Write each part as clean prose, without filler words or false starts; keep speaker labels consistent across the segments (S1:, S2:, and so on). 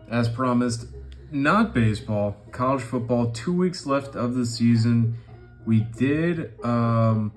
S1: As promised, not baseball, college football. 2 weeks left of the season. We did a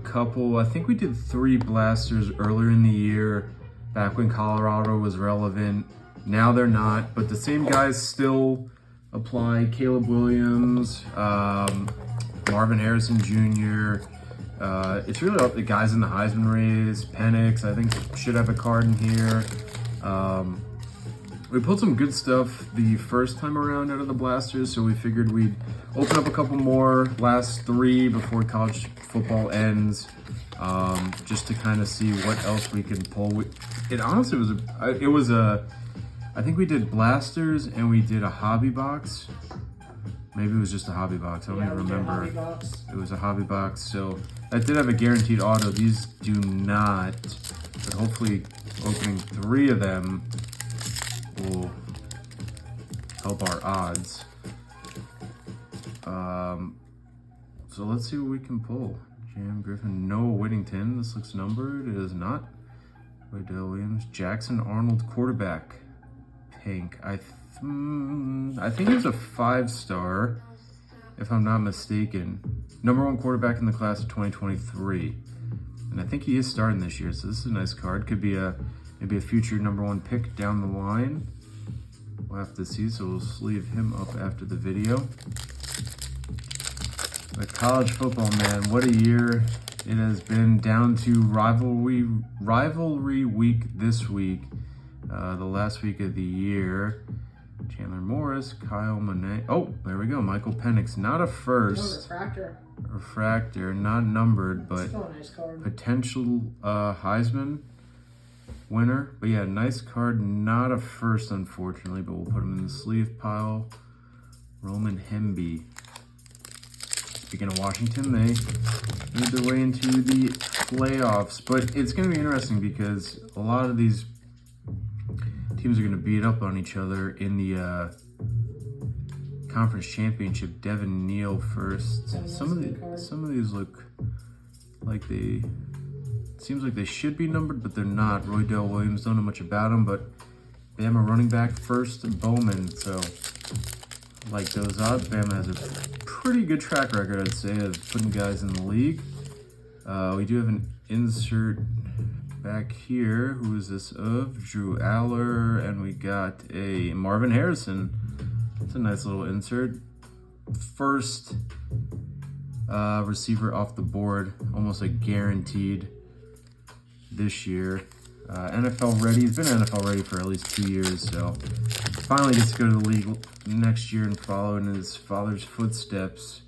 S1: couple, I think we did 3 blasters earlier in the year, back when Colorado was relevant. Now they're not, but the same guys still apply. Caleb Williams, Marvin Harrison Jr. It's really up the guys in the Heisman race. Penix, I think, should have a card in here. We pulled some good stuff the first time around out of the blasters, so we figured we'd open up a couple more, last 3 before college football ends, just to kind of see what else we can pull. It honestly was I think we did blasters and we did a hobby box. Maybe it was just a hobby box. I don't even remember. It was a hobby box, so that did have a guaranteed auto. These do not, but hopefully opening 3 of them will help our odds. So let's see what we can pull. Jam Griffin, Noah Whittington. This looks numbered. It is not. Waddell Williams, Jackson Arnold, quarterback, pink. I think he's a 5-star, if I'm not mistaken. #1 quarterback in the class of 2023, and I think he is starting this year. So this is a nice card. Could be maybe a future #1 pick down the line. We'll have to see. So we'll sleeve him up after the video. But college football, man, what a year it has been. Down to rivalry week this week, the last week of the year. Chandler Morris, Kyle Monet. Oh, there we go. Michael Penix, not a first.
S2: No,
S1: Refractor, not numbered, but
S2: still a nice card.
S1: Potential Heisman winner. But yeah, nice card. Not a first, unfortunately, but we'll put him in the sleeve pile. Roman Hemby. Speaking of Washington, they made their way into the playoffs. But it's going to be interesting because a lot of these teams are going to beat up on each other in the conference championship. Devin Neal first. Some of these look like seems like they should be numbered, but they're not. Roydell Williams, don't know much about him, but Bama running back first, Bowman. So like those odds, Bama has a pretty good track record, I'd say, of putting guys in the league. We do have an insert back here. Who is this of? Drew Aller, and we got a Marvin Harrison. It's a nice little insert. First receiver off the board, almost like guaranteed this year. NFL ready. He's been NFL ready for at least 2 years, so finally gets to go to the league next year and follow in his father's footsteps.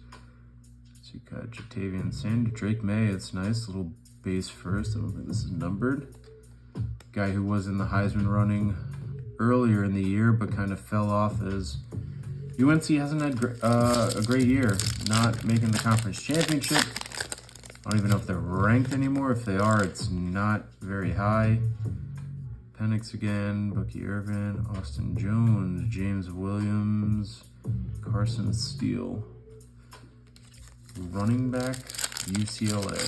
S1: So you got Jatavian Sanders, Drake May. It's nice, little base first. I don't think this is numbered. Guy who was in the Heisman running earlier in the year, but kind of fell off as UNC hasn't had a great year, not making the conference championship. I don't even know if they're ranked anymore. If they are, it's not very high. Penix again, Bucky Irvin, Austin Jones, James Williams, Carson Steele. Running back, UCLA.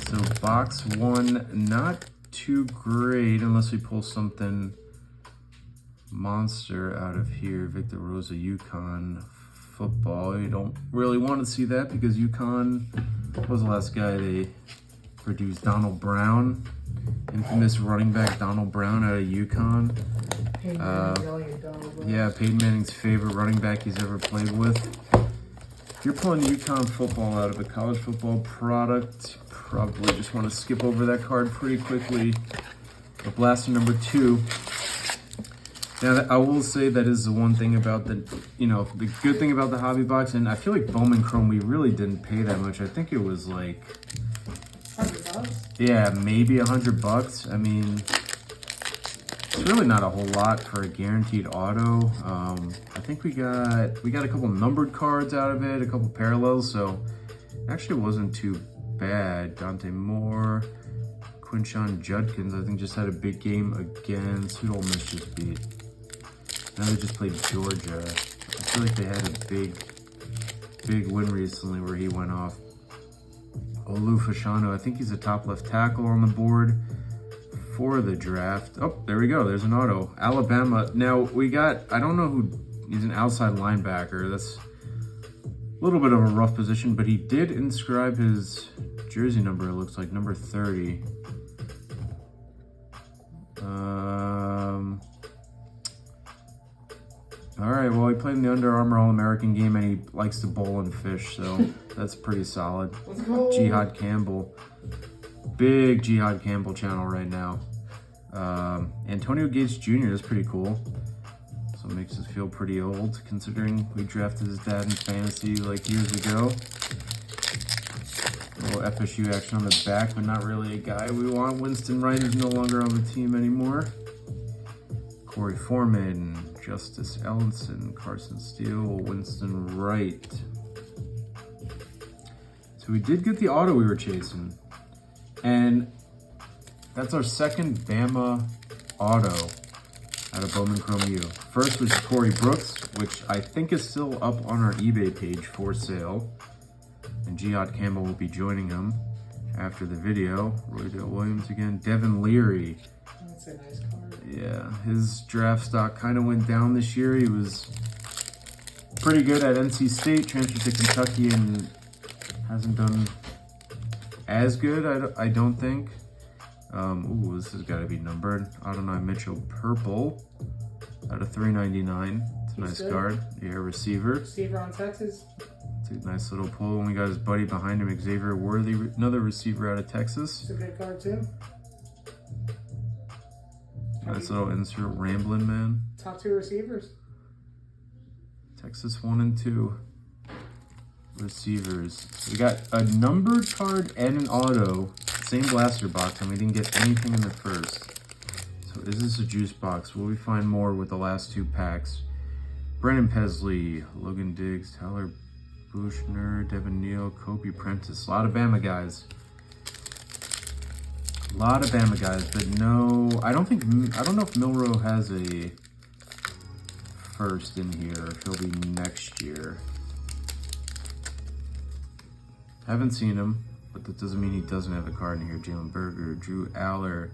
S1: So box 1, not too great unless we pull something monster out of here. Victor Rosa, UConn football. You don't really want to see that because UConn was the last guy they produced. Donald Brown, infamous running back Donald Brown out of UConn. Yeah, Peyton Manning's favorite running back he's ever played with. If you're pulling UConn football out of a college football product, probably just want to skip over that card pretty quickly. But blaster #2. Now, I will say that is the one thing about the good thing about the hobby box, and I feel like Bowman Chrome, we really didn't pay that much. I think it was like,
S2: $100?
S1: Yeah, maybe $100. I mean, it's really not a whole lot for a guaranteed auto. I think we got a couple numbered cards out of it, a couple parallels, so it actually wasn't too bad. Dante Moore, Quinshon Judkins, I think just had a big game against, who Ole Miss just beat? Now they just played Georgia. I feel like they had a big win recently where he went off. Olu Fashanu, I think he's a top left tackle on the board before the draft. Oh, there we go. There's an auto. Alabama. Now, we got, I don't know who, he's an outside linebacker. That's a little bit of a rough position, but he did inscribe his jersey number, it looks like, number 30. All right, well, he played in the Under Armour All-American game, and he likes to bowl and fish, so that's pretty solid.
S2: Let's go.
S1: Jihad Campbell. Big Jihad Campbell channel right now. Antonio Gates Jr. is pretty cool. So it makes us feel pretty old, considering we drafted his dad in fantasy like years ago. A little FSU action on the back, but not really a guy we want. Winston Wright is no longer on the team anymore. Corey Foreman, Justice Ellenson, Carson Steele, Winston Wright. So we did get the auto we were chasing. And that's our second Bama auto out of Bowman Chrome U. First was Corey Brooks, which I think is still up on our eBay page for sale. And Jihad Campbell will be joining him after the video. Roydale Williams again. Devin Leary.
S2: That's a nice card.
S1: Yeah, his draft stock kind of went down this year. He was pretty good at NC State, transferred to Kentucky, and hasn't done as good, I don't think. Ooh, this has got to be numbered. Adonai Mitchell Purple out of 399. It's a nice card. Yeah, receiver.
S2: Receiver on Texas.
S1: It's a nice little pull. And we got his buddy behind him, Xavier Worthy, another receiver out of Texas.
S2: It's a good card too.
S1: Nice little insert, Ramblin' Man.
S2: Top 2 receivers.
S1: Texas 1 and 2 receivers. We got a numbered card and an auto. Same blaster box, and we didn't get anything in the first. So is this a juice box? Will we find more with the last 2 packs? Brennan Pesley, Logan Diggs, Tyler Buchner, Devin Neal, Kobe Prentice. A lot of Bama guys. A lot of Bama guys, but no, I don't know if Milrow has a first in here, if he'll be next year. Haven't seen him, but that doesn't mean he doesn't have a card in here. Jalen Berger, Drew Aller,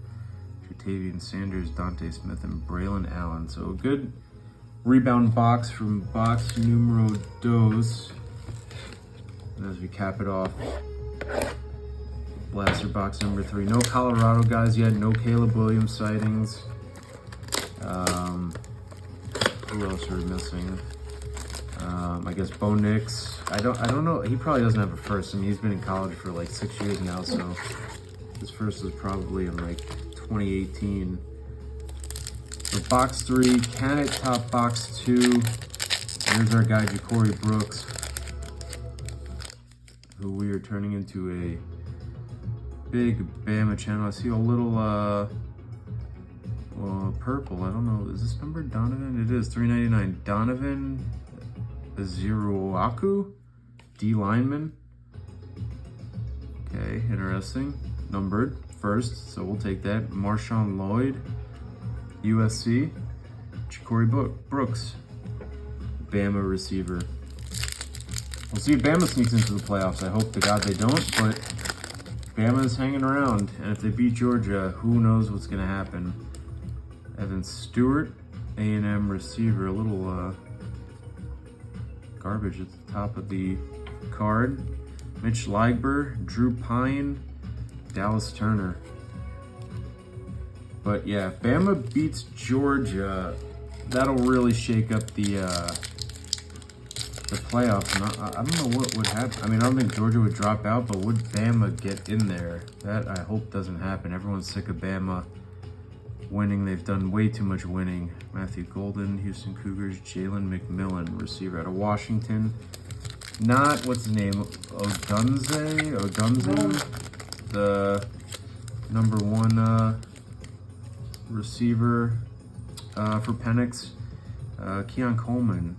S1: Jatavian Sanders, Dante Smith, and Braylon Allen. So a good rebound box from box numero dos. And as we cap it off, blaster box number 3. No Colorado guys yet. No Caleb Williams sightings. Who else are we missing? I guess Bo Nix. I don't know. He probably doesn't have a first. I mean, he's been in college for like 6 years now, so his first was probably in like 2018. So box 3, can it top box 2? Here's our guy Ja'Cory Brooks, who we are turning into a big Bama channel. I see a little purple. I don't know. Is this number Donovan? It is 399. Donovan Zeruaku, D lineman. Okay, interesting. Numbered first, so we'll take that. Marshawn Lloyd, USC. Ja'Cory Brooks, Bama receiver. We'll see if Bama sneaks into the playoffs. I hope to God they don't, but Bama's hanging around, and if they beat Georgia, who knows what's going to happen. Evan Stewart, A&M receiver, a little garbage at the top of the card. Mitch Ligber, Drew Pine, Dallas Turner. But yeah, if Bama beats Georgia, that'll really shake up the playoffs. And I don't know what would happen. I mean, I don't think Georgia would drop out, but would Bama get in there? That I hope doesn't happen. Everyone's sick of Bama winning. They've done way too much winning. Matthew Golden, Houston Cougars, Jalen McMillan, receiver out of Washington. Not, what's his name, Odunze, the number 1 receiver for Penix. Keon Coleman,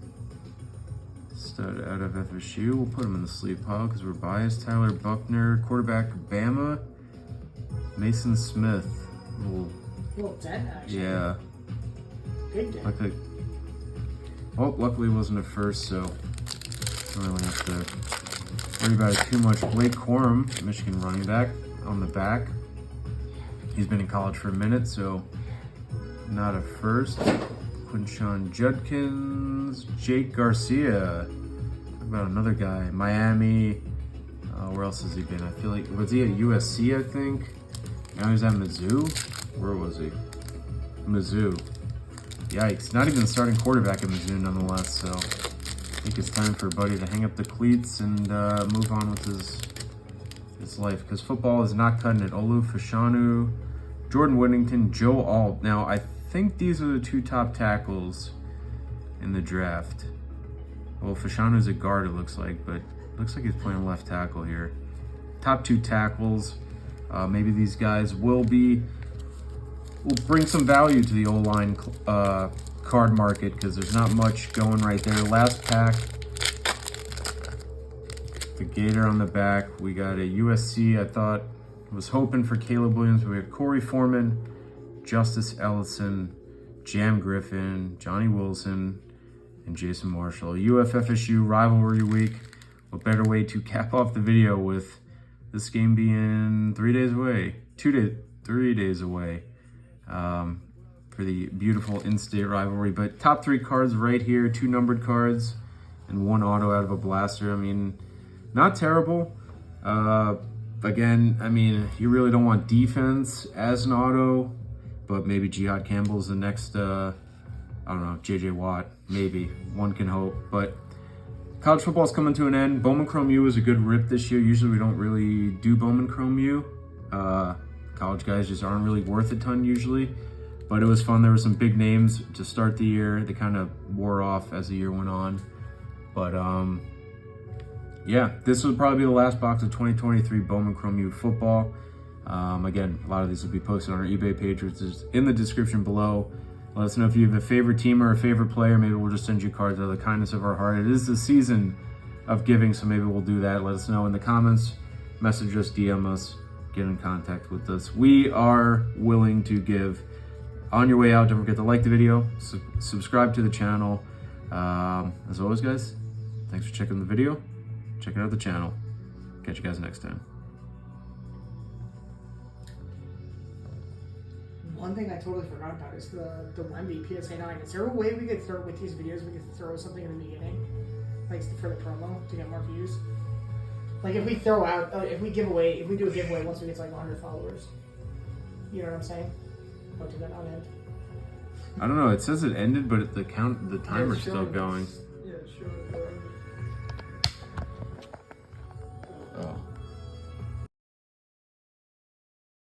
S1: stud out of FSU. We'll put him in the sleeve pile because we're biased. Tyler Buckner, quarterback, Bama. Mason Smith,
S2: Little dent action.
S1: yeah.
S2: Big dent.
S1: Okay. Oh, luckily it wasn't a first, so don't really have to worry about it too much. Blake Corum, Michigan running back, on the back. he's been in college for a minute, so not a first. Quinshon Judkins, Jake Garcia. Talk about another guy, Miami. Where else has he been? I feel like, was he at USC, I think? Now he's at Mizzou? Where was he? Mizzou. Yikes, not even the starting quarterback at Mizzou nonetheless, so I think it's time for Buddy to hang up the cleats and move on with his life, because football is not cutting it. Olu Fashanu, Jordan Whittington, Joe Alt. Now, I think these are the two top tackles in the draft. Well, Fashanu's a guard, it looks like, but looks like he's playing left tackle here. Top two tackles. Maybe these guys will bring some value to the O-line card market, because there's not much going right there. Last pack, the Gator on the back. We got a USC. I was hoping for Caleb Williams, but we have Corey Foreman, Justice Ellison, Jam Griffin, Johnny Wilson, and Jason Marshall. UFFSU rivalry week. What better way to cap off the video with this game being 3 days away, 3 days away, for the beautiful in-state rivalry. But top three cards right here, 2 numbered cards and 1 auto out of a blaster. I mean, not terrible. Again, I mean, you really don't want defense as an auto, but maybe Jihad Campbell's the next, I don't know, JJ Watt, maybe. One can hope. But college football's coming to an end. Bowman Chrome U was a good rip this year. Usually we don't really do Bowman Chrome U. College guys just aren't really worth a ton usually. But it was fun. There were some big names to start the year. They kind of wore off as the year went on. But yeah, this will probably be the last box of 2023 Bowman Chrome U football. Again, a lot of these will be posted on our eBay page, which is in the description below. Let us know if you have a favorite team or a favorite player. Maybe we'll just send you cards out of the kindness of our heart. It is the season of giving, so maybe we'll do that. Let us know in the comments. Message us, DM us, get in contact with us. We are willing to give. On your way out, don't forget to like the video, subscribe to the channel. As always, guys, thanks for checking the video, checking out the channel. Catch you guys next time.
S2: One thing I totally forgot about is the Wemby PSA 9. Is there a way we could throw, with these videos, we could throw something in the beginning? Like for the promo to get more views? Like if we throw out, if we do a giveaway once we get to like 100 followers. You know what I'm saying? Or did that not end?
S1: I don't know, it says it ended, but the timer's still going.